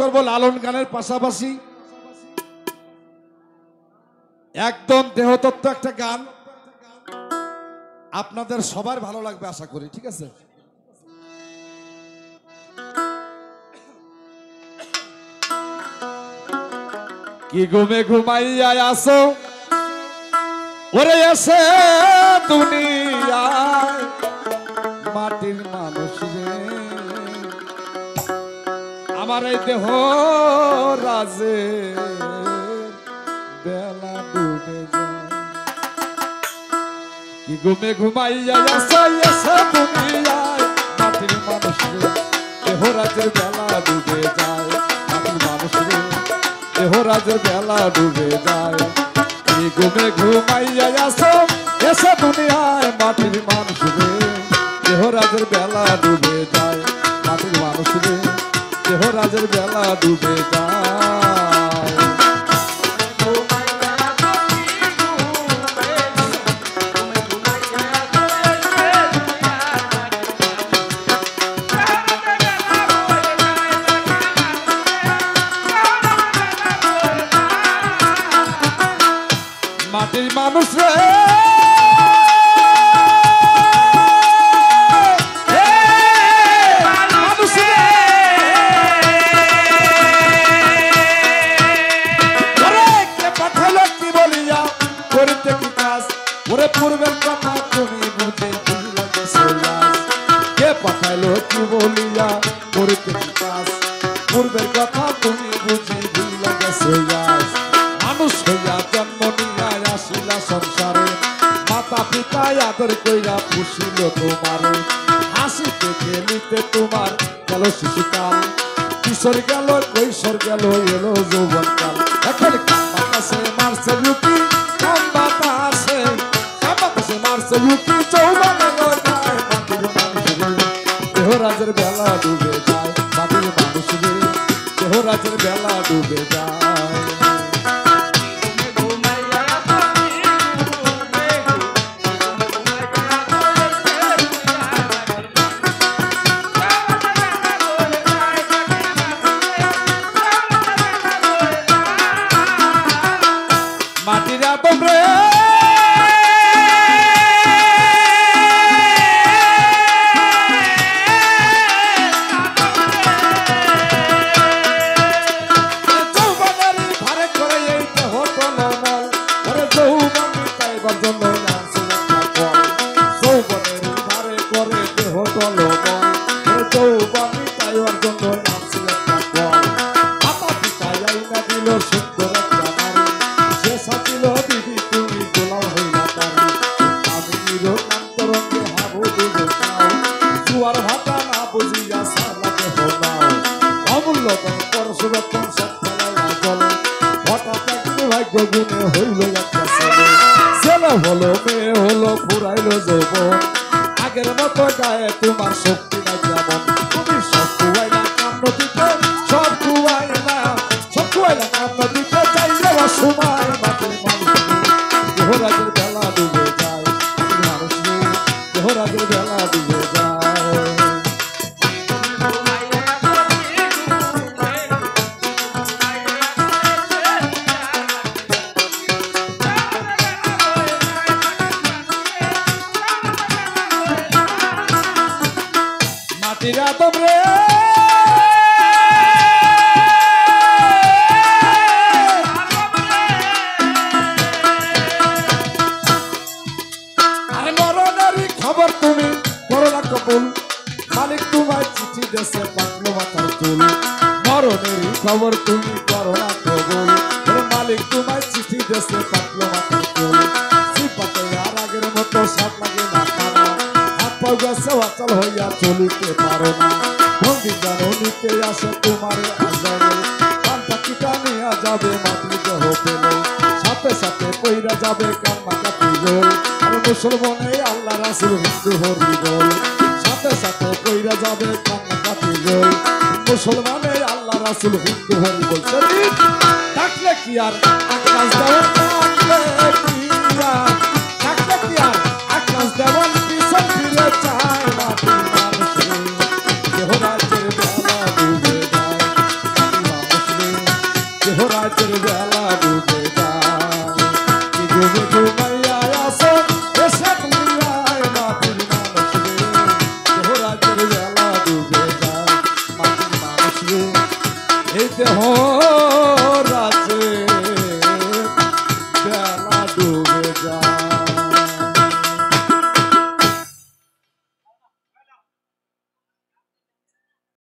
করব লালন গানের পাশাপাশি একদম দেহতত্ত্ব একটা গান আপনাদের সবার ভালো লাগবে আশা করি, ঠিক আছে? কি ঘুমে ঘুমাইয়া আসো ওরে এসে দুনিয়ায় মাটির মানুষ রে, আমার এই দেহ রাজে বেলা ডুবে যায়। কি ঘুমে ঘুমাইয়া আসো এসে দুনিয়ায় মাটির মানুষ রে, দেহ রাজের বেলা ডুবে যায়। মাটির মানুষ রে, দেহ রাজের বেলা ডুবে যায়। কি ঘুমে ঘুমাইয়া আসো এসে দুনিয়ায় মাটির মানুষ রে, দেহ রাজের বেলা ডুবে যায়। মাটির মানুষ রে, দেহ রাজের বেলা ডুবে যায়। মাটির মানুষ রে, পূর্বের কথা তুমি বুঝে কে পাঠাইলো কি বলিয়া করিতে কি কাজ, পূর্বের কথা তুমি বুঝে ভুলে গেছো। মানুষ হইয়া জন্ম নিয়া আসিলা সংসারে, মাতা পিতা আদর কইরা পুষিল তোমারে। হাসিতে খেলিতে তোমার গেল শিশুকাল, কিশোর গেল কৈশোর গেল এলো যৌবনকাল। এখন কাছে মারছে লুকি কাম বাতাসে, মারছে লুকি চৌবানে যায়। মাটির মানুষ রে, দেহ রাজের বেলা ডুবে যায়। মাটির মানুষ রে, দেহ রাজের বেলা ডুবে যায়। মাটির আদম রে, হলো মেয়ে হলো ফুরাইলো যৌবন, আগের মতো গায়ে তোমার শক্তি নাই যেমন। তুমি সব কুয়াইলা কান্ন দিতে, সব কুয়াইলা কান্ন দিতে চাইলে অসময়। মাটির মানুষ দেহ রাজের বেলা ডুবে যায়। মাটির মানুষ দেহ রাজের বেলা ডুবে যায়। মাটির আদম রে, আরে মরণেরই খবর তুমি করলা কবুল, মালিক তোমায় চিঠি দেশে পাতলো মাথার চুল। মরণেরই খবর তুমি করলা কবুল, মালিক তোমায় চিঠি দেশে পাতলো মাথার চুল। সিপাতে আর আগের মতো সাত লাগে না খানা, অচল হইয়া চলিতে পারো না। ভঙ্গি জানো নিতে আসে তোমার আজারে, কান পাখিটা নিয়ে যাবে মাটির দেহ পেলে, সাথে সাথে কইরা যাবে কান্না কাটি গোল। আর মুসলমানে আল্লাহ রাসূল হিন্দু হরি বল, সাথে সাথে কইরা যাবে কান্না কাটি গোল। মুসলমানে আল্লাহ রাসূল হিন্দু হরি বল। ডাকলে কি আর আকাশ দেওয়ার, ডাকলে কি আর, ডাকলে কি আর আকাশ দেওয়ার পিছন ফিরে চায়। মাটির মানুষ রে, দেহ রাজের বেলা ডুবে যায়। রাতের বেলা ডুবে যায় কি ঘুমে ঘুমাইয়া আসো এসে তুমি আয় মাটির মানুষ রে দেহ রাতের বেলা ডুবে যায় মাটির মানুষ রে এই দেহ রাতে বেলা ডুবে যায়